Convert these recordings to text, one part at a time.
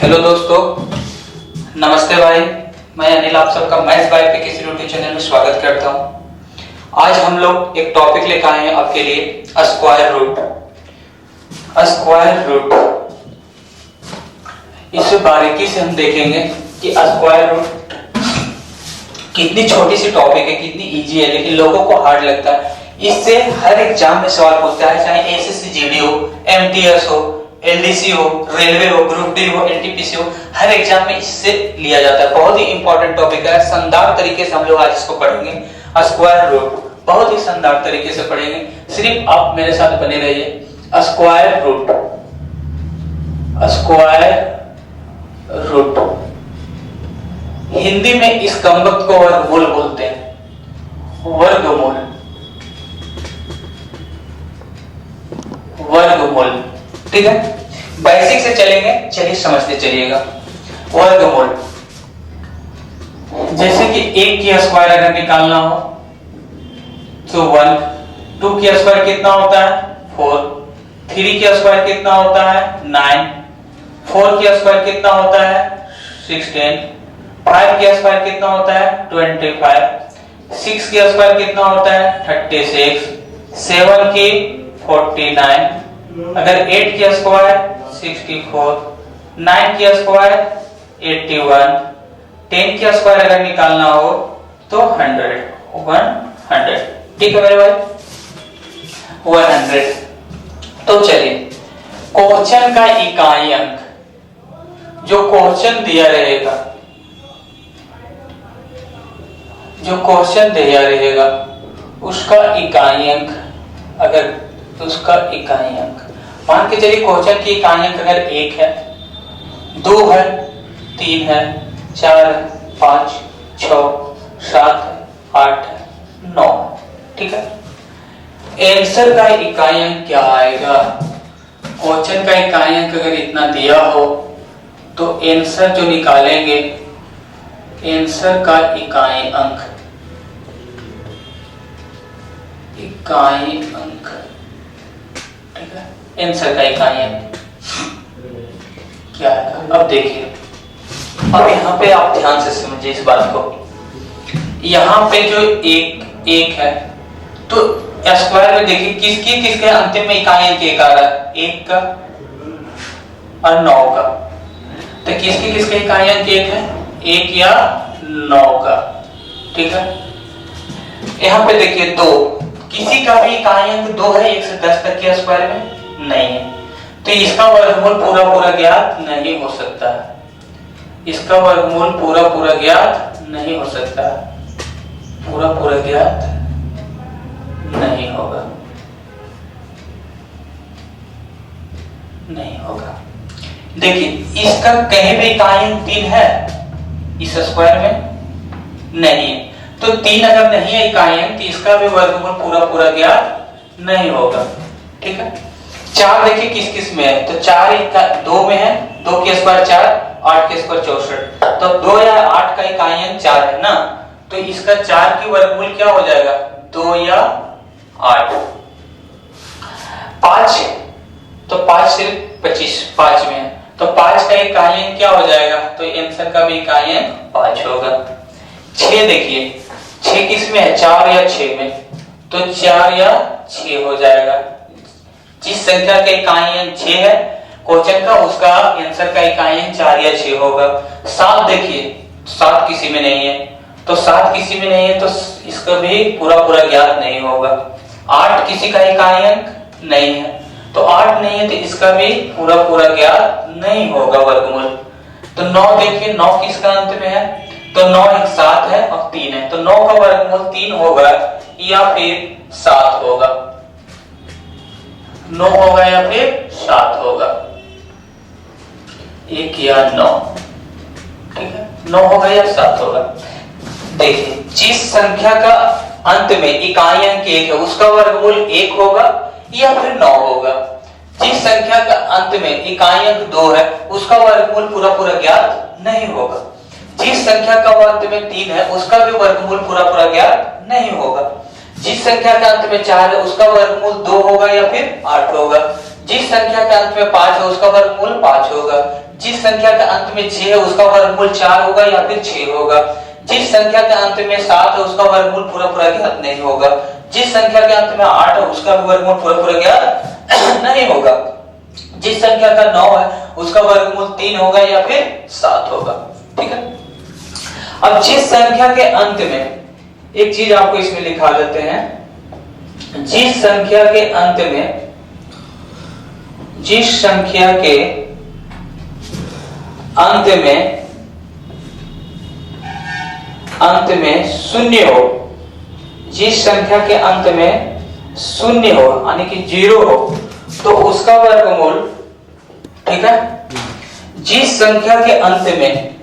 Hello दोस्तों, नमस्ते भाई। मैं अनिल आप सबका मैथ्स बाय पे किसी यूट्यूब चैनल में स्वागत करता हूं। आज हम लोग एक टॉपिक लेकर आए हैं आपके लिए, स्क्वायर रूट। स्क्वायर रूट इसे बारीकी से हम देखेंगे कि स्क्वायर रूट कितनी छोटी सी टॉपिक है, कितनी इजी है, लेकिन लोगों को हार्ड लगता है। इससे हर एग्जाम में सवाल पूछता है, चाहे एसएससी जीडी हो, एमटीएस हो, एलडीसी हो, रेलवे हो, ग्रुप डी हो, एनटीपीसी हो, हर एग्जाम में इससे लिया जाता है। बहुत ही इंपॉर्टेंट टॉपिक है। शानदार तरीके से हम लोग आज इसको पढ़ेंगे। स्क्वायर रूट बहुत ही शानदार तरीके से पढ़ेंगे, सिर्फ आप मेरे साथ बने रहिए। Square root, square root Hindi में इस कमबख्त को वर्गमूल बोलते हैं। वर्गमूल, वर्गमूल, ठीक है। बेसिक से चलेंगे, चलिए समझते चलिएगा। वर्गमूल, जैसे कि 1 की स्क्वायर अगर निकालना हो तो 1, 2 की स्क्वायर कितना होता है 4, 3 की स्क्वायर कितना होता है 9, 4 की स्क्वायर कितना होता है 16, 5 की स्क्वायर कितना होता है 25, 6 की स्क्वायर कितना होता है 36, 7 की 49, अगर 8 की स्क्वायर 64, 9 की स्क्वायर 81, 10 की स्क्वायर अगर निकालना हो तो 100, ठीक है मेरे भाई, 100। तो चलिए, क्वेश्चन का इकाई अंक, जो क्वेश्चन दिया रहेगा, जो क्वेश्चन दिया रहेगा उसका इकाई अंक, अगर उसका इकाई अंक मान के चलिए, क्वेश्चन की इकाई अंक अगर 1 है, 2 है, 3 है, 4 है, 5, 6, 7 है, 8 है, 9, ठीक है। आंसर का इकाई अंक क्या आएगा? क्वेश्चन का इकाई अंक अगर इतना दिया हो तो आंसर जो निकालेंगे, आंसर का इकाई अंक, इकाई अंक, ठीक है, आंसर का इकाई अंक क्या है? अब देखिए, अब यहाँ पे आप ध्यान से समझिए इस बात को। यहाँ पे जो एक है, तो स्क्वायर में देखिए किसके अंतिम में इकाई अंक 1 आ रहा है, 1 का और 9 का। तो किसके इकाई अंक 1 है, 1 या 9 का, ठीक है। यहाँ पे देखिए 2, किसी का भी इकाई अंक 2 है 1 से 10 तक के स्क्वायर में नहीं है, तो इसका वर्गमूल पूरा ज्ञात नहीं हो सकता है। इसका वर्गमूल पूरा ज्ञात नहीं हो सकता है, पूरा ज्ञात नहीं होगा, नहीं होगा। देखिए, इसका कहीं भी इकाई अंक 3 है इस स्क्वायर में नहीं है, तो 3 अगर नहीं है इकाई अंक, तो इसका भी वर्गमूल पूरा ज्ञात नहीं होगा, ठीक है। 4 देखिए किस में है, तो 4 2 में है, 2 की स्क्वायर 4, 8 की स्क्वायर 64, तो 2 या 8 का इकाई अंक 4 है ना, तो इसका 4 की वर्गमूल क्या हो जाएगा, 2 या 8। 5, तो 5 सिर्फ 25 5 में है, तो 5 का इकाई अंक क्या हो जाएगा, तो आंसर का भी इकाई अंक 5 होगा। 6 देखिए, 6 किस में है, 4 या 6 में, तो 4 या 6 हो जाएगा। जिस संख्या का इकाई अंक 6 है क्वेश्चन का, उसका आंसर का इकाई अंक 4 या 6 होगा। 7 देखिए, 7 किसी में नहीं है, तो 7 किसी में नहीं है, तो इसका भी पूरा ज्ञात नहीं होगा। 8 किसी का इकाई अंक नहीं है, तो 8 नहीं है, तो इसका भी पूरा ज्ञात नहीं होगा वर्गमूल। तो 9 देखिए, 9 किसका अंत में है, तो 9 एक 7 है और 3 है, तो 9 का वर्गमूल 3 होगा या फिर 7 होगा, 9 होगा या फिर 7 होगा, 1 या 9, ठीक है, 9 होगा या 7 होगा। देखिए, जिस संख्या का अंत में इकाई अंक 1 है उसका वर्गमूल 1 होगा या फिर 9 होगा। जिस संख्या का अंत में इकाई अंक 2 है उसका वर्गमूल पूरा ज्ञात नहीं होगा। जिस संख्या का अंत में 3 है उसका भी वर्गमूल पूरा ज्ञात नहीं होगा। जिस संख्या का अंत में 4 है उसका वर्गमूल 2 होगा या फिर 8 होगा। जिस संख्या का अंत में 5 है उसका वर्गमूल 5 होगा। जिस संख्या के अंत में 6 है उसका वर्गमूल 4 होगा या फिर 6 होगा। जिस संख्या के अंत में 7 है उसका वर्गमूल पूरा पूरा ज्ञात नहीं होगा। जिस संख्या के अंत में 8 है उसका वर्गमूल पूरा पूरा ज्ञात नहीं होगा। जिस संख्या का 9 है उसका वर्गमूल 3 होगा या फिर 7 होगा। ठीक है। अब जिस संख्या के अंत में, एक चीज आपको इसमें लिखा देते हैं, जिस संख्या के अंत में, जिस संख्या के अंत में शून्य हो, जिस संख्या के अंत में शून्य हो यानी कि 0 हो तो उसका वर्गमूल, ठीक है, जिस संख्या के अंत में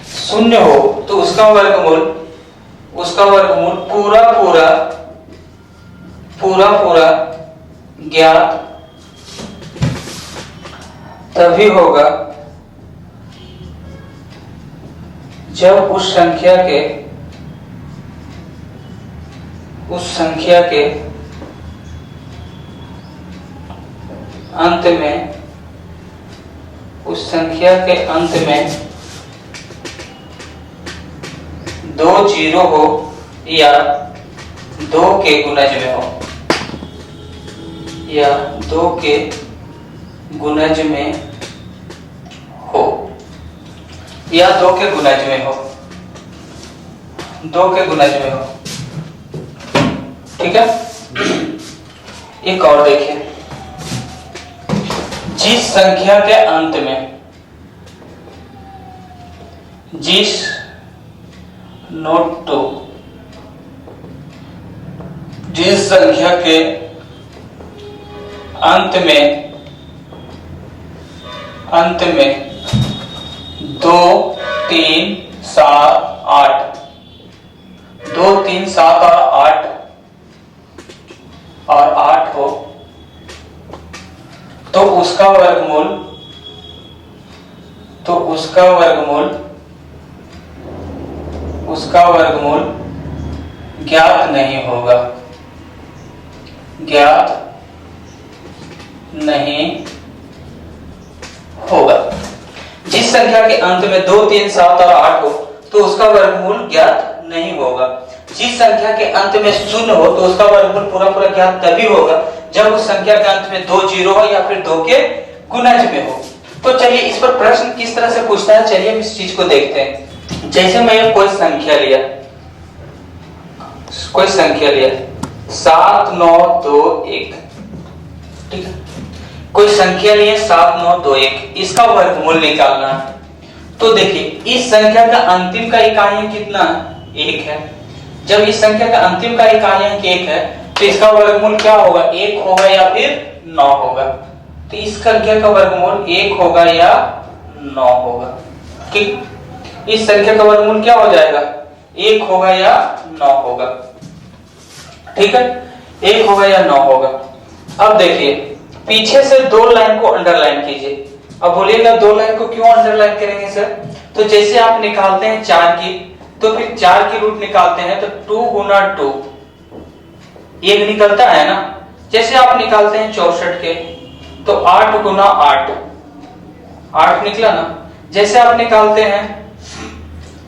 शून्य हो तो उसका वर्गमूल पूरा ज्ञात तभी होगा जब उस संख्या के अंत में 2 0 हो या 2 के गुणज में हो, या 2 के गुणज में हो, या 2 के गुणज में हो, 2 के गुणज में हो। ठीक है। एक और देखिए, जिस संख्या के अंत में, जिस नोट 2, जिस संख्या के अंत में 2 3 7 8, 2 3 7 और 8 हो तो उसका वर्गमूल ज्ञात नहीं होगा, ज्ञात नहीं होगा। जिस संख्या के अंत में 2 3 7 और 8 हो तो उसका वर्गमूल ज्ञात नहीं होगा। जिस संख्या के अंत में 0 हो तो उसका वर्गमूल पूरा पूरा ज्ञात तभी होगा जब उस संख्या के अंत में 2 0 हो या फिर 2 के गुणज में हो। तो चलिए इस पर प्रश्न किस तरह से पूछता है, चलिए हम इस चीज को देखते हैं। जैसे मैं कोई संख्या लिया 7 9 2 1, ठीक है, कोई संख्या लिए 7 9 2 1, इसका वर्गमूल निकालना है। तो देखिए इस संख्या का अंतिम का इकाई कितना है, 1 है। जब इस संख्या का अंतिम का इकाई 1 है तो इसका वर्गमूल क्या होगा, 1 होगा या फिर 9 होगा। तो इस संख्या का वर्गमूल 1 होगा या 9 होगा। ठीक, इस संख्या का वर्गमूल क्या हो जाएगा, 1 होगा या 9 होगा। ठीक है, 1 होगा या 9 होगा। अब देखिए पीछे से 2 लाइन को अंडरलाइन कीजिए। अब बोलिएगा 2 लाइन को क्यों अंडरलाइन करेंगे सर? तो जैसे आप निकालते हैं 4 की, तो फिर 4 की रूट निकालते हैं तो 2 गुना 2 1 निकलता है ना। जैसे आप निकालते हैं 64 के तो 8 गुना 8 निकला ना। जैसे आप निकालते हैं,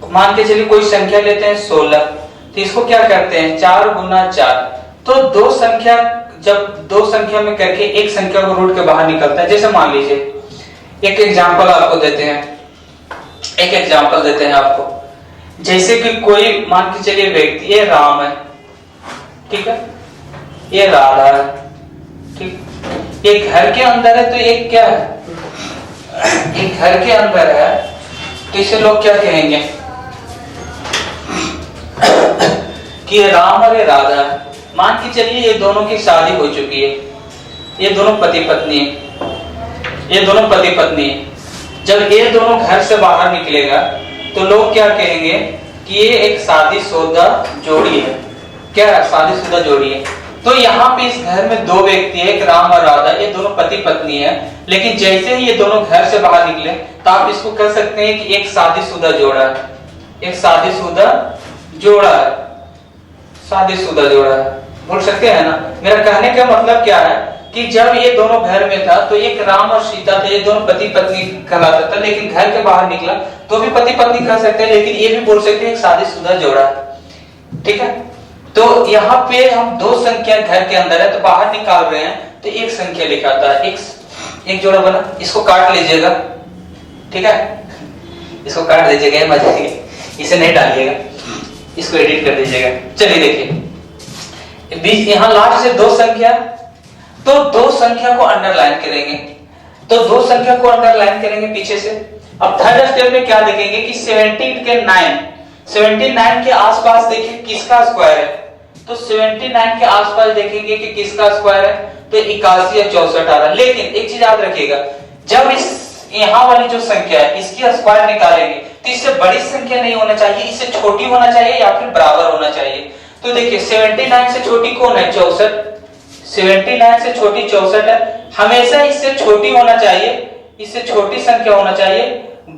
मान के चलिए कोई संख्या लेते हैं 16, तो इसको क्या करते हैं 4 गुना 4। तो जब दो संख्या में करके एक संख्या को रूट के बाहर निकलता है। जैसे मान लीजिए एक एग्जांपल आपको देते हैं, आपको जैसे कि कोई मान के चलिए व्यक्ति, ये राम है, ठीक है, ये राधा है, ठीक, एक घर के अंदर है तो एक क्या है, एक घर के अंदर है तो इसे लोग क्या कहेंगे कि ये राम और ये राधा है। मान के चलिए ये दोनों की शादी हो चुकी है, ये दोनों पति पत्नी है, जब ये दोनों घर से बाहर निकलेगा तो लोग क्या कहेंगे कि ये एक शादीशुदा जोड़ी है। क्या है, शादीशुदा जोड़ी है। तो यहाँ पे इस घर में 2 व्यक्ति है, एक राम और राधा, ये दोनों पति पत्नी है। लेकिन जैसे ही ये दोनों घर से बाहर निकले तो आप इसको कह सकते हैं कि एक शादीशुदा जोड़ा है, एक शादीशुदा जोड़ा है, बोल सकते हैं ना। मेरा कहने का मतलब क्या है कि जब ये दोनों घर में था तो एक राम और सीता थे, ये दोनों पति पत्नी कहलाता था, लेकिन घर के बाहर निकला तो भी पति पत्नी कह सकते हैं, लेकिन ये भी बोल सकते हैं एक शादीशुदा जोड़ा। ठीक है, तो यहाँ पे हम दो संख्या घर के अंदर है तो बाहर निकाल रहे हैं तो एक संख्या लिखाता है, एक जोड़ा बना, इसको काट लीजिएगा। ठीक है, इसको काट दीजिएगा, मजा आएगा, इसे नहीं डालिएगा, इसको एडिट कर दीजिएगा। चलिए देखिए बीच यहाँ लास्ट से दो संख्या, तो दो संख्या को अंडरलाइन करेंगे, तो दो संख्या को अंडरलाइन करेंगे पीछे से। अब थर्ड स्टेप में क्या देखेंगे कि 79 के आसपास देखिए किसका स्क्वायर है, तो 79 के आसपास देखेंगे कि किसका स्क्वायर है, तो 81 या 64 आ रहा है। लेकिन एक चीज याद रखिएगा, जब इस यहाँ वाली जो संख्या है इसकी स्क्वायर निकालेंगे तो इससे बड़ी संख्या नहीं होना चाहिए, इससे छोटी होना चाहिए या फिर बराबर होना चाहिए। तो देखिए 79 से छोटी कौन है, 64, 79 से छोटी 64 है, हमेशा इससे छोटी होना चाहिए, इससे छोटी संख्या होना चाहिए,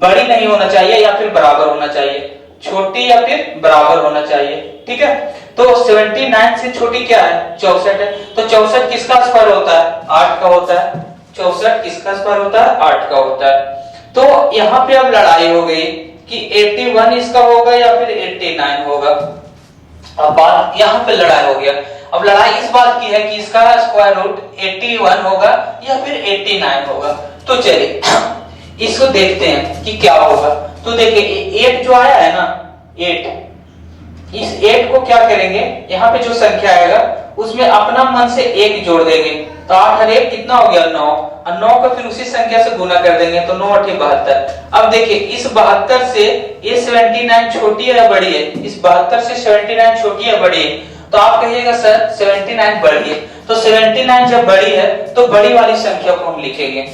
बड़ी नहीं होना चाहिए या फिर बराबर होना चाहिए, छोटी या फिर बराबर होना चाहिए। ठीक है, तो 79 से छोटी क्या है, 64 है, तो 64 किसका स्क्वायर होता है, 8 का होता है, 64 किसका स्क्वायर होता है, 8 का होता है। तो यहाँ पे अब लड़ाई हो गई कि 81 इसका होगा या फिर 89 होगा। अब बात यहाँ पे लड़ाई हो गया, अब लड़ाई इस बात की है कि इसका स्क्वायर रूट 81 होगा या फिर 89 होगा। तो चलिए इसको देखते हैं कि क्या होगा। तो देखिए 8 जो आया है ना, 8, इस 8 को क्या करेंगे, यहाँ पे जो संख्या आएगा उसमें अपना मन से 1 जोड़ देंगे, तो 8 और 1 कितना हो गया, 9, और 9 को फिर उसी संख्या से गुना कर देंगे, तो 9 8 72। अब देखिए इस 72 से ये 79 छोटी है या बड़ी है, इस 72 से 79 छोटी या बड़ी है, तो आप कहिएगा सर 79 बड़ी है, तो 79 जब बड़ी है तो बड़ी वाली संख्या को हम लिखेंगे।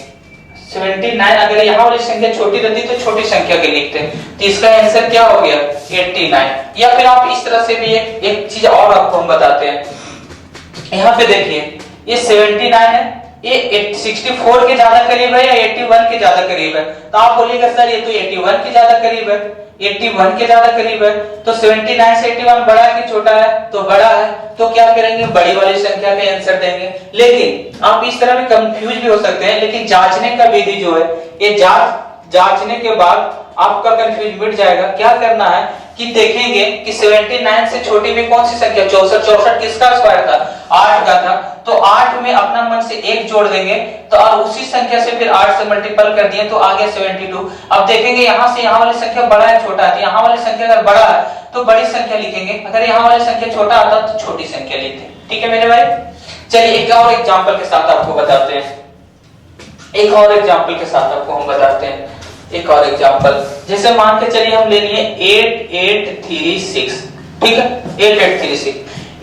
79 अगर यहाँ वाली संख्या छोटी रहती तो छोटी संख्या के लिखते हैं, तो इसका आंसर क्या हो गया, 89। या फिर आप इस तरह से भी एक चीज और आपको हम बताते हैं, यहाँ पे देखिए ये 79 है, ये 64 के ज्यादा करीब है या 81 के ज्यादा करीब है, तो आप बोलिएगा सर ये तो 81 के ज्यादा करीब है, 81 के ज्यादा करीब है, तो 79 से 81 बड़ा है कि छोटा है, तो बड़ा है, तो क्या करेंगे, बड़ी वाली संख्या का आंसर देंगे। लेकिन आप इस तरह में कंफ्यूज भी हो सकते हैं, लेकिन जांचने का विधि जो है, ये जांचने के बाद आपका कंफ्यूज मिट जाएगा। क्या करना है कि देखेंगे कि 79 से छोटी में कौन सी संख्या, 64 किसका स्क्वायर था, 8 का था, तो 8 में अपना मन से 1 जोड़ देंगे, तो और उसी संख्या से फिर 8 से मल्टीपल कर दिए तो आ गया 72। अब देखेंगे यहाँ से यहाँ वाली संख्या बड़ा है छोटा है, यहाँ वाली संख्या अगर बड़ा है तो बड़ी संख्या लिखेंगे, अगर यहाँ वाली संख्या छोटा आता तो छोटी संख्या लिखते हैं। ठीक है मेरे भाई, चलिए एक और एग्जाम्पल के साथ आपको बताते हैं, एक और एग्जाम्पल के साथ आपको हम बताते हैं एक और एग्जांपल। जैसे मान के चलिए हम ले लिए 8836, ठीक है, 8836,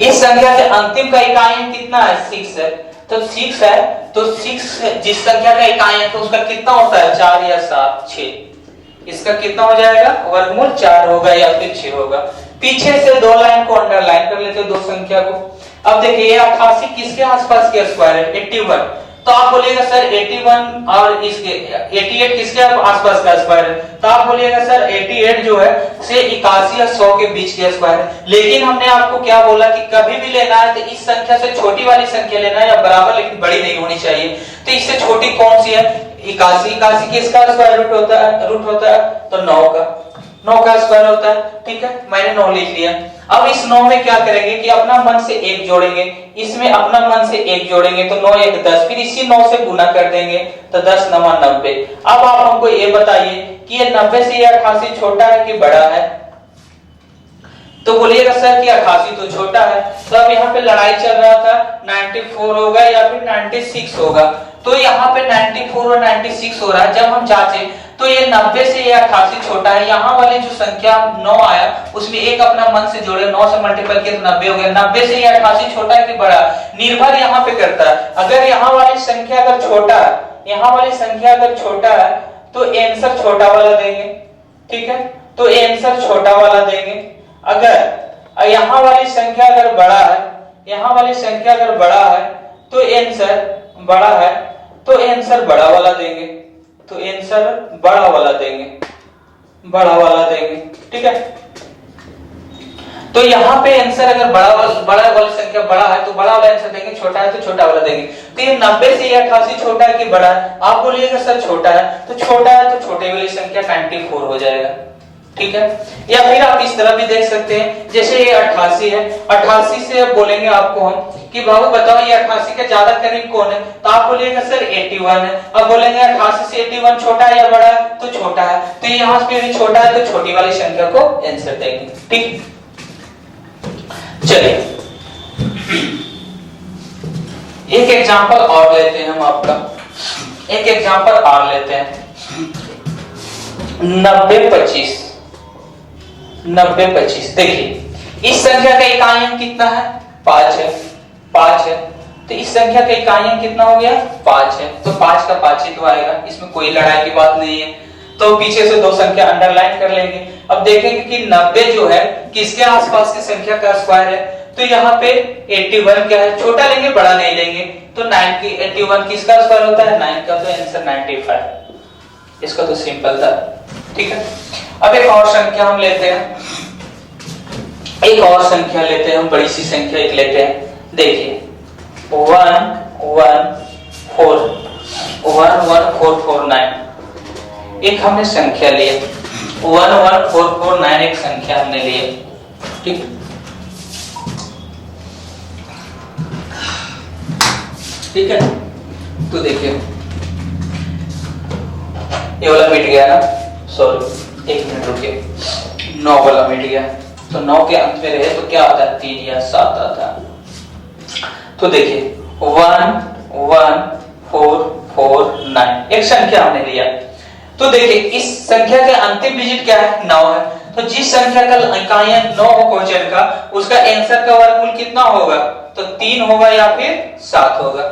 इस संख्या के अंतिम का इकाई कितना है, 6 है, तो 6 है, तो 6 जिस संख्या का इकाई है तो उसका कितना होता है, 4 या 7, 6, इसका कितना हो जाएगा, वर्गमूल 4 होगा या फिर 6 होगा। पीछे से दो लाइन को अंडरलाइन कर लेते हैं, दो संख्या को। अब देखिए 88 किसके आसपास के स्क्वायर है, 81, तो आप बोलिएगा सर 81 और इसके 88 किसके आसपास का स्क्वायर है, तो आप बोलिएगा सर 88 जो है से 81 या 100 के बीच के स्क्वायर है। लेकिन हमने आपको क्या बोला कि कभी भी लेना है तो इस संख्या से छोटी वाली संख्या लेना है या बराबर, लेकिन बड़ी नहीं होनी चाहिए। तो इससे छोटी कौन सी है, 81 किसका स्क्वायर रूट होता है तो 9 का स्क्वायर होता है। ठीक है, मैंने 9 लिख लिया। अब इस 9 में क्या करेंगे कि अपना मन से 1 जोड़ेंगे, इसमें अपना मन से 1 जोड़ेंगे तो 9 1 10, फिर इसी 9 से गुना कर देंगे तो 10 9 90। अब आप हमको ये बताइए कि ये 90 से ये 88 छोटा है कि बड़ा है, तो बोलिएगा सर कि 88 तो छोटा है। तो अब यहाँ पे लड़ाई चल रहा था 94 होगा या फिर 96 होगा, तो यहाँ पे 94 और 96 हो रहा है। जब हम जांचे तो ये 90 से ये 88 छोटा है, यहाँ वाली जो संख्या 9 आया उसमें एक अपना मन से जोड़े, 9 से मल्टीपल किया तो 90 हो गया। 90 से ये 88 छोटा है कि बड़ा, निर्भर यहाँ पे करता है। अगर यहाँ वाली संख्या अगर छोटा है, यहाँ वाली संख्या अगर छोटा है तो आंसर छोटा वाला देंगे, ठीक है, तो आंसर छोटा वाला देंगे। अगर यहाँ वाली संख्या अगर बड़ा है, यहाँ वाली संख्या अगर बड़ा है तो आंसर बड़ा है, तो आंसर बड़ा वाला देंगे, तो आंसर बड़ा वाला देंगे, बड़ा वाला देंगे। ठीक है, तो यहाँ पे आंसर अगर बड़ा वाली संख्या बड़ा है तो बड़ा वाला आंसर देंगे, छोटा है तो छोटा वाला देंगे। तो ये 90 से ये 88 छोटा है कि बड़ा है? आप बोलिएगा सर छोटा है, तो छोटा है तो छोटे वाली संख्या 94 हो जाएगा, ठीक है। या फिर आप इस तरह भी देख सकते हैं, जैसे ये 88 है, 88 से बोलेंगे आपको हम कि बाबू बताओ ये 88 के ज्यादा करीब कौन है, तो आप बोलिएगा सर 81 है। अब बोलेंगे 88 से 81 छोटा है या बड़ा है, तो छोटा है, तो यहाँ पे भी छोटा है तो छोटी वाली संख्या को आंसर देंगे, ठीक। चलिए एक एग्जांपल और लेते हैं हम आपका, एक एग्जांपल और लेते हैं। 90-25, 90-25 देखिए इस संख्या का इकाई अंक कितना है? 5 है, 5 है, तो इस संख्या का इकाई अंक कितना हो गया? 5 है, तो 5 का 5 ही तो आएगा, इसमें कोई लड़ाई की बात नहीं है। तो पीछे से दो संख्या अंडरलाइन कर लेंगे। अब देखेंगे कि 90 जो है किसके आसपास की संख्या का स्क्वायर है, तो यहाँ पे 81 क्या है? छोटा लेंगे बड़ा नहीं लेंगे, तो 81 किसका स्क्वायर होता है? 9 का, तो आंसर 95। इसका तो सिंपल था, ठीक है। अब एक और संख्या हम लेते हैं, एक और संख्या लेते हैं हम, बड़ी सी संख्या एक लेते हैं। देखिए 11449 एक हमने संख्या ली, 11449 एक संख्या हमने ली, ठीक। ठीक है, तो देखिए ये वाला मिट गया ना, सॉरी एक मिनट रुकिए, 9 वाला मिट गया, तो 9 के अंत में रहे तो क्या आता है? 3 या 7 आता है। तो देखिए 11449 एक संख्या हमने लिया, तो देखिए इस संख्या के अंतिम डिजिट क्या है? 9 है, तो जिस संख्या का इकाई अंक 9 हो क्वोशिएंट का, उसका आंसर का वर्गमूल कितना होगा? तो 3 होगा या फिर 7 होगा,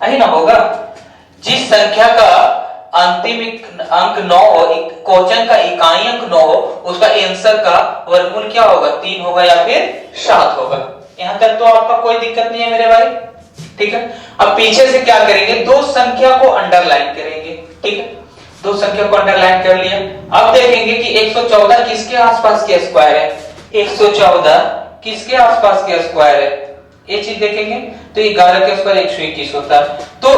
यही ना होगा। जिस संख्या का अंतिम अंक 9 हो, क्वोशिएंट का इकाई अंक 9 हो, उसका आंसर का वर्गमूल क्या होगा? 3 होगा या फिर 7 होगा। यहां तक तो आपका कोई दिक्कत नहीं है मेरे भाई, ठीक है। अब पीछे से क्या करेंगे? दो संख्या को अंडरलाइन करेंगे, ठीक है। दो संख्या को अंडरलाइन कर लिया। अब देखेंगे कि 114 किसके आसपास के स्क्वायर है? 114 किसके आसपास के स्क्वायर है? ये चीज देखेंगे, तो 11 के स्क्वायर 121 होता है। तो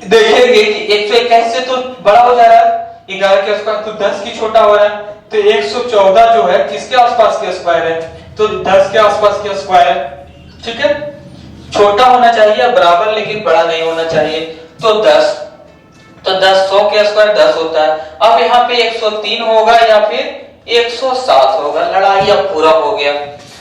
देखेंगे कि 121 से तो बड़ा हो जा रहा है, 11 के स्क्वायर तो 10 की छोटा हो रहा है, तो 114 जो है किसके आसपास के स्क्वायर है? तो 10 के आसपास के स्क्वायर है, ठीक है। छोटा होना चाहिए बराबर, लेकिन बड़ा नहीं होना चाहिए। तो 10, तो 10 100 के स्क्वायर 10 होता है। अब यहाँ पे 103 होगा या फिर 107 होगा, लड़ाई अब पूरा हो गया।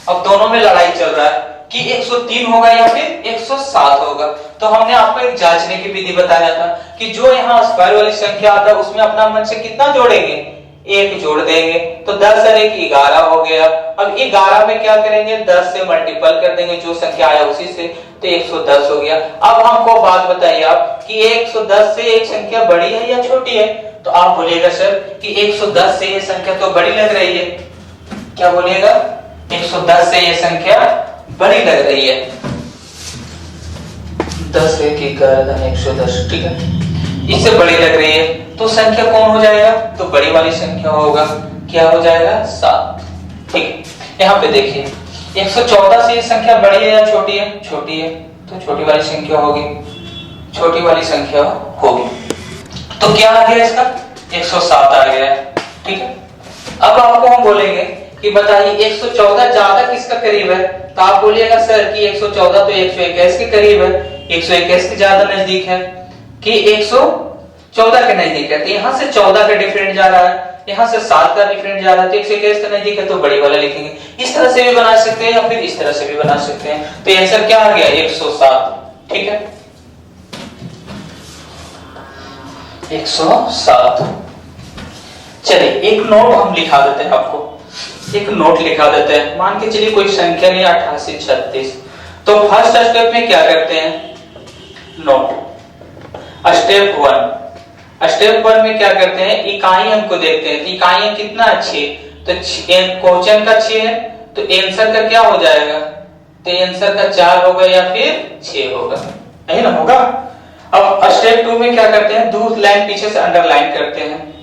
अब दोनों में लड़ाई चल रहा है कि 103 होगा या फिर 107 होगा। तो हमने आपको एक जांचने की विधि बताया था कि जो यहाँ स्क्वायर वाली संख्या आता है उसमें अपना मन से कितना जोड़ेंगे? 1 जोड़ देंगे, तो 10 और 1 11 हो गया। अब 11 में क्या करेंगे? 10 से मल्टीपल कर देंगे, जो संख्या आया उसी से, तो 110 हो गया। अब हमको बात बताइए आप कि 110 से एक संख्या बड़ी है या छोटी है? तो आप बोलिएगा सर कि 110 से ये संख्या तो बड़ी लग रही है। क्या बोलिएगा? 110 से ये संख्या बड़ी लग रही है। 10 1 11 110, ठीक है, इससे बड़ी लग रही है, तो संख्या कौन हो जाएगा? तो बड़ी वाली संख्या होगा। क्या हो जाएगा? 7, ठीक। यहाँ पे देखिए 114 से ये संख्या बड़ी है या छोटी है? छोटी है, तो छोटी वाली संख्या होगी, छोटी वाली संख्या होगी। तो क्या आ गया इसका? 107 आ गया, ठीक है। अब आपको हम बोलेंगे कि बताइए 114 ज्यादा किसका करीब है? तो आप बोलिएगा सर कि 114 तो 121 के करीब है, 121 के ज्यादा नजदीक है कि 114 के नजदीक है। तो यहाँ से 14 का डिफरेंट जा रहा है, यहाँ से 7 का डिफरेंट जा रहा है, तो 121 का नजदीक है, तो बड़ी वाला लिखेंगे। इस तरह से भी बना सकते हैं या फिर इस तरह से भी बना सकते हैं। तो आंसर क्या आ गया? 107, ठीक है, 107। चलिए एक नोट हम लिखा देते हैं, आपको एक नोट लिखा देते हैं। मान के चलिए कोई संख्या नहीं 88 36, तो फर्स्ट स्टेप में क्या करते हैं? नोट स्टेप 1, स्टेप 1 में क्या करते हैं? इकाई अंक को देखते हैं। तो इकाई अंक कितना? 6, तो क्वोशिएंट का 6 है, तो आंसर का क्या हो जाएगा? तो आंसर का 4 होगा या फिर 6 होगा, यही ना होगा। अब स्टेप 2 में क्या करते हैं? दो लाइन पीछे से अंडरलाइन करते हैं।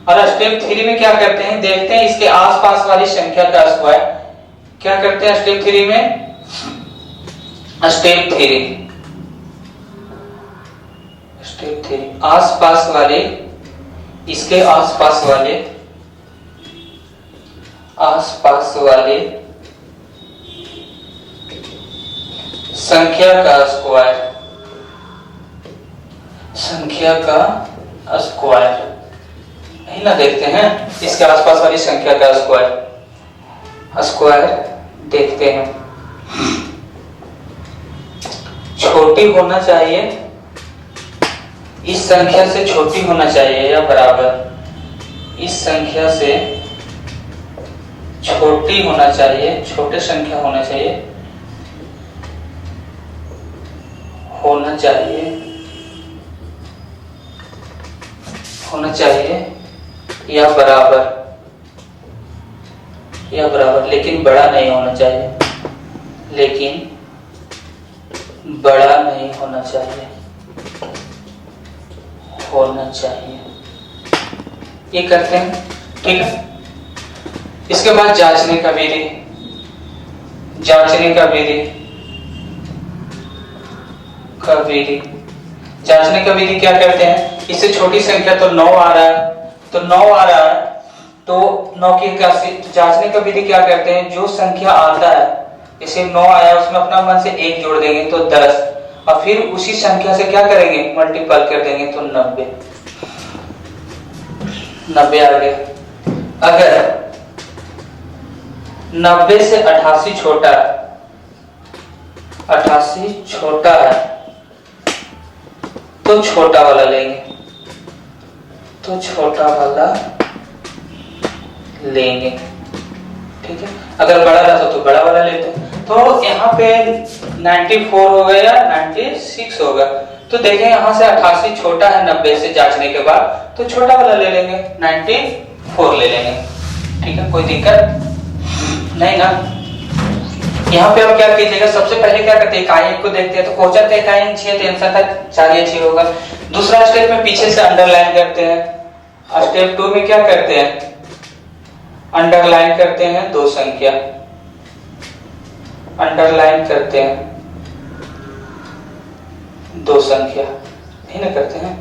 और स्टेप 3 में क्या करते हैं? देखते हैं इसके आसपास वाली संख्या का स्क्वायर क्या करते हैं स्टेप 3 में? स्टेप 3 आसपास वाले, इसके आसपास वाले संख्या का स्क्वायर यही ना देखते हैं, इसके आसपास वाली संख्या का स्क्वायर देखते हैं। छोटी होना चाहिए, इस संख्या से छोटी होना चाहिए या बराबर, इस संख्या से छोटी होना चाहिए, छोटे संख्या होना चाहिए या बराबर, लेकिन बड़ा नहीं होना चाहिए। ये करते हैं, ठीक है। इसके बाद जांचने का विधि क्या करते हैं? इससे छोटी संख्या तो 9 आ रहा है, तो 9 की जांचने का विधि क्या करते हैं? जो संख्या आता है, जैसे 9 आया, उसमें अपना मन से 1 जोड़ देंगे तो 10, और फिर उसी संख्या से क्या करेंगे? मल्टीपल कर देंगे तो 90 आ गया। अगर 90 से 88 छोटा है तो छोटा वाला लेंगे, ठीक है। अगर बड़ा रहता तो बड़ा वाला लेते हैं। तो यहाँ पे 94 होगा या 96 होगा, तो देखें यहाँ से 88 छोटा है 90 से, जांचने के बाद तो छोटा वाला ले लेंगे, 94 ले लेंगे, ठीक है। कोई दिक्कत नहीं ना। यहाँ पे अब क्या कीजिएगा? सबसे पहले क्या करते हैं? इकाई को देखते हैं, तो क्वेश्चन का इकाई इंच है तो आंसर का 4 या 6 होगा। दूसरा स्टेप में पीछे से अंडरलाइन करते हैं। स्टेप 2 में क्या करते हैं? अंडरलाइन करते हैं 2 संख्या, अंडरलाइन करते हैं 2 संख्या, नहीं ना करते हैं?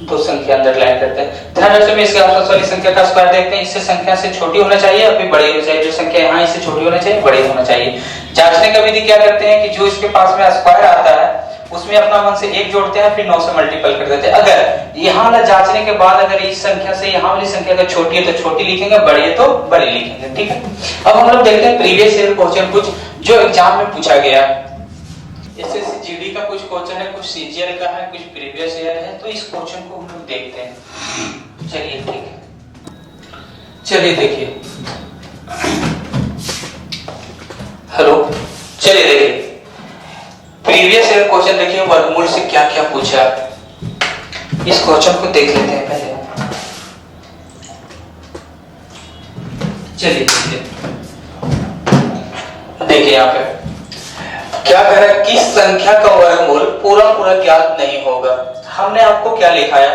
2 संख्या अंडरलाइन करते हैं। ध्यान रखिए, इसके आसपास वाली संख्या का स्क्वायर देखते हैं। इससे संख्या से छोटी होना चाहिए या फिर बड़ी होनी चाहिए? जो संख्या यहाँ इससे छोटी होना चाहिए, बड़ी होना चाहिए। जांचने का विधि क्या करते हैं कि जो इसके पास में स्क्वायर आता है उसमें अपना मन से 1 जोड़ते हैं, फिर 9 से मल्टीपल कर देते हैं। अगर यहाँ वाला जांचने के बाद अगर इस संख्या से यहाँ वाली संख्या अगर छोटी है तो छोटी लिखेंगे, बड़ी है तो बड़ी लिखेंगे, ठीक है। अब हम लोग देखते हैं प्रीवियस ईयर क्वेश्चन कुछ जो एग्जाम में पूछा गया। एसएससी जीडी का कुछ क्वेश्चन है, कुछ सीजीएल का है, कुछ प्रीवियस ईयर है, तो इस क्वेश्चन को हम लोग देखते हैं। चलिए ठीक है, चलिए देखिए, हेलो, चलिए देखिए प्रीवियस ईयर क्वेश्चन देखिए, वर्गमूल से क्या क्या पूछा। इस क्वेश्चन को देख लेते हैं पहले। चलिए देखिए यहाँ पे क्या कह रहा है कि संख्या का वर्गमूल पूरा पूरा ज्ञात नहीं होगा। हमने आपको क्या लिखाया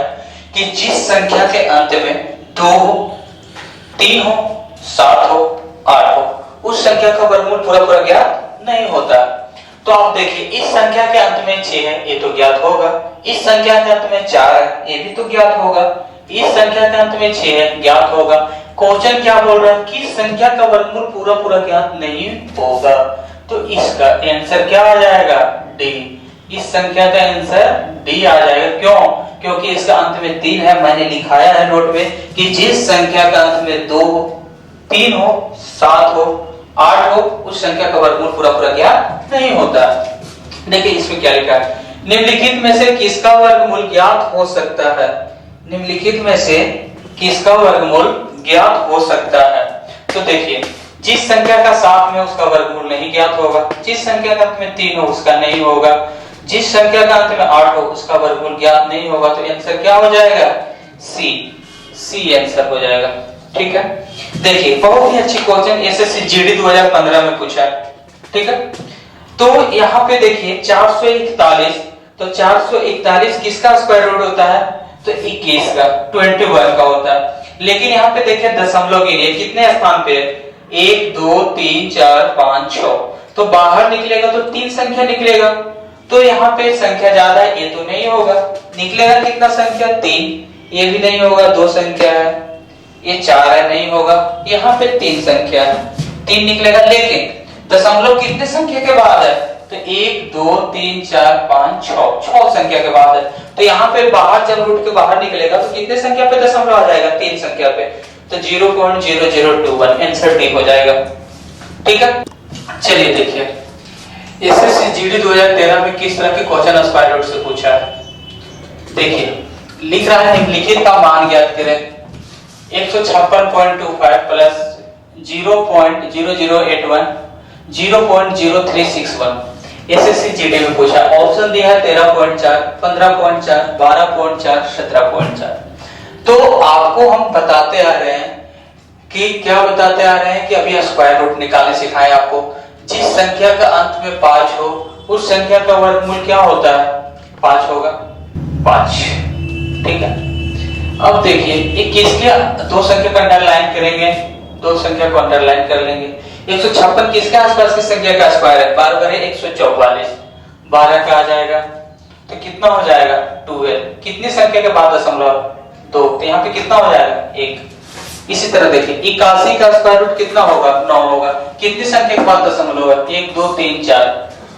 कि जिस संख्या के अंत में 2 हो, 3 हो, 7 हो, 8 हो, उस संख्या का वर्गमूल पूरा पूरा ज्ञात नहीं होता। तो आप देखिए इस संख्या के अंत में 6 है, ये तो ज्ञात होगा। इस संख्या के अंत में 4 है, ये भी तो ज्ञात होगा। इस संख्या के अंत में 6 है, ज्ञात होगा। क्वेश्चन क्या बोल रहा है कि संख्या का वर्गमूल पूरा पूरा ज्ञात नहीं होगा, तो इसका आंसर क्या आ जाएगा? डी। इस संख्या का आंसर डी आ जाएगा। क्यों? क्योंकि इसका अंत में 3 है। मैंने लिखाया है नोट में कि जिस संख्या का अंत में 2 हो, 3 हो, 7 हो, 8 हो, उस संख्या का वर्गमूल पूरा पूरा ज्ञात नहीं होता। देखिए इसमें क्या लिखा है, निम्नलिखित में से किसका वर्गमूल ज्ञात हो सकता है? निम्नलिखित में से किसका वर्गमूल ज्ञात हो सकता है? तो देखिए जिस संख्या का 7 में उसका वर्गमूल नहीं ज्ञात होगा, जिस संख्या का अंत में 3 हो उसका नहीं होगा, जिस संख्या का अंत में 8 हो उसका वर्गमूल ज्ञात नहीं होगा। तो आंसर क्या हो जाएगा? सी। सी आंसर हो जाएगा, ठीक है। देखिए बहुत ही अच्छी क्वेश्चन एसएससी जीडी 2015 में पूछा है, ठीक है। तो यहाँ पे देखिए 441, तो 441 किसका स्क्वायर रूट होता है? तो 21 का, 21 का होता है। लेकिन यहाँ पे देखिए दशमलव गिनिए कितने स्थान पे है? 1 2 3 4 5 6, तो बाहर निकलेगा तो 3 संख्या निकलेगा, तो यहाँ पे संख्या ज्यादा है, ये तो नहीं होगा। निकलेगा कितना संख्या 3, ये भी नहीं होगा, 2 संख्या है, ये 4 है, नहीं होगा। यहाँ पे 3 संख्या है, 3 निकलेगा, लेकिन दशमलव कितने संख्या के बाद है, तो 1 2 3 4 5 6 संख्या के बाद है, तो यहाँ पे बाहर जब रूट के बाहर निकलेगा तो कितने संख्या पे दशमलव आ जाएगा, 3 संख्या पे, तो 0.0021 आंसर डी हो जाएगा। ठीक है, चलिए देखिए एसएससी जीडी 2013 में किस तरह के क्वेश्चन स्क्वायर रूट से पूछा है। देखिए लिख रहा है, निम्नलिखित का मान ज्ञात करें। 156.25 प्लस 0.0081 0.0361 एसएससी जीडी में पूछा। ऑप्शन दिया है 13.4 15.4 12.4 17.4। तो आपको हम बताते आ रहे हैं कि क्या बताते आ रहे हैं कि अभी स्क्वायर रूट निकालने सिखाए आपको। जिस संख्या का अंत में 5 हो उस संख्या का वर्गमूल क्या होता है, 5 होगा, 5। ठीक है, अब देखिए ये किसके, 2 संख्या को अंडरलाइन करेंगे, 2 संख्या को अंडरलाइन कर लेंगे। 156 किसके आसपास की संख्या का स्क्वायर है, 12 करे 144, 12 का आ जाएगा, तो कितना हो जाएगा 12। कितनी संख्या के बाद दशमलव, 2, तो यहाँ पे कितना हो जाएगा 1। इसी तरह देखिए 81 का स्क्वायर रूट कितना होगा, 9 होगा। कितनी संख्या के बाद दशमलव है, 1 2 3 4,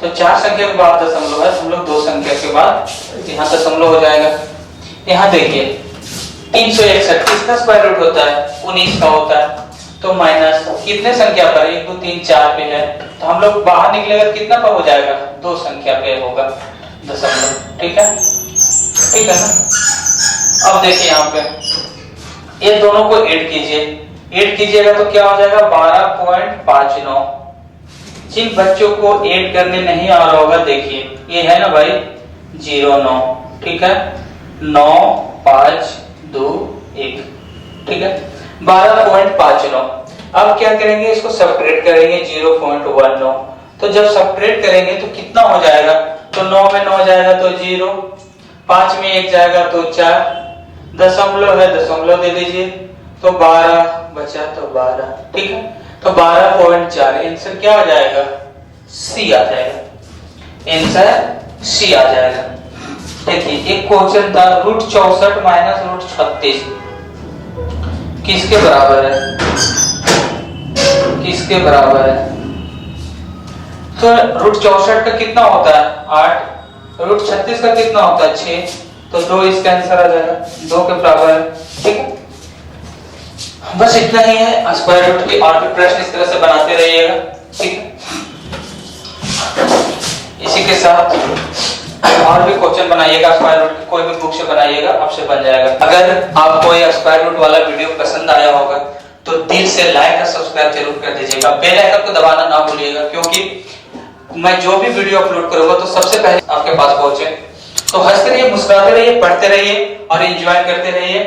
तो 4 संख्या के बाद दशमलव है, हम लोग 2 संख्या के बाद यहाँ दशमलव हो जाएगा। यहाँ देखिए 361 किसका स्क्वायर रूट होता है, 19 का होता है, तो माइनस कितने संख्या पर, 1 2 3 4 पे है, तो हम लोग बाहर निकलेगा कितना पर हो जाएगा, 2 संख्या पे होगा दशमलव। ठीक है, ठीक है ना। अब देखिए यहाँ पे ये दोनों को ऐड कीजिए, ऐड कीजिएगा तो क्या हो जाएगा 12.59। जिन बच्चों को ऐड करने नहीं आ रहा होगा, देखिए ये है ना भाई 09, ठीक है, 9 5 2 1, ठीक है, 12.59। अब क्या करेंगे, इसको सब्ट्रैक्ट करेंगे 0.19, तो जब सब्ट्रैक्ट करेंगे तो कितना हो जाएगा, तो 9 में 9 जाएगा तो 0, 5 में 1 जाएगा तो 4, दशमलव है दशमलव दे दीजिए, तो 12 बचा तो 12। ठीक है, तो 12.4 आंसर क्या आ जाएगा, सी आ जाएगा, आंसर सी आ जाएगा। देखिए एक क्वेश्चन था √64 माइनस √36 किसके बराबर है, किसके बराबर है, तो √64 का कितना होता है 8, √36 का कितना होता है 6, तो 2 इसका आंसर आ जाएगा, 2 के बराबर है। ठीक है, बस इतना ही है। स्क्वायर रूट के और भी प्रश्न इस तरह से बनाते रहिएगा। ठीक है, इसी के साथ और भी क्वेश्चन बनाइएगा, स्क्वायर रूट की कोई भी बुक से बनाइएगा, आपसे बन जाएगा। अगर आपको ये स्क्वायर रूट वाला वीडियो पसंद आया होगा तो दिल से लाइक और सब्सक्राइब जरूर कर दीजिएगा, बेल आइकन को दबाना ना भूलिएगा, क्योंकि मैं जो भी वीडियो अपलोड करूंगा तो सबसे पहले आपके पास पहुंचे। तो हंसते रहिए, मुस्कुराते रहिए, पढ़ते रहिए और एंजॉय करते रहिए,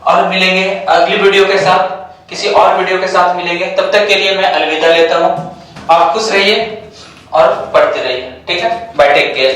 और मिलेंगे अगली वीडियो के साथ, किसी और वीडियो के साथ मिलेंगे। तब तक के लिए मैं अलविदा लेता हूँ। आप खुश रहिए और पढ़ते रहिए। ठीक है, बाय, टेक केयर।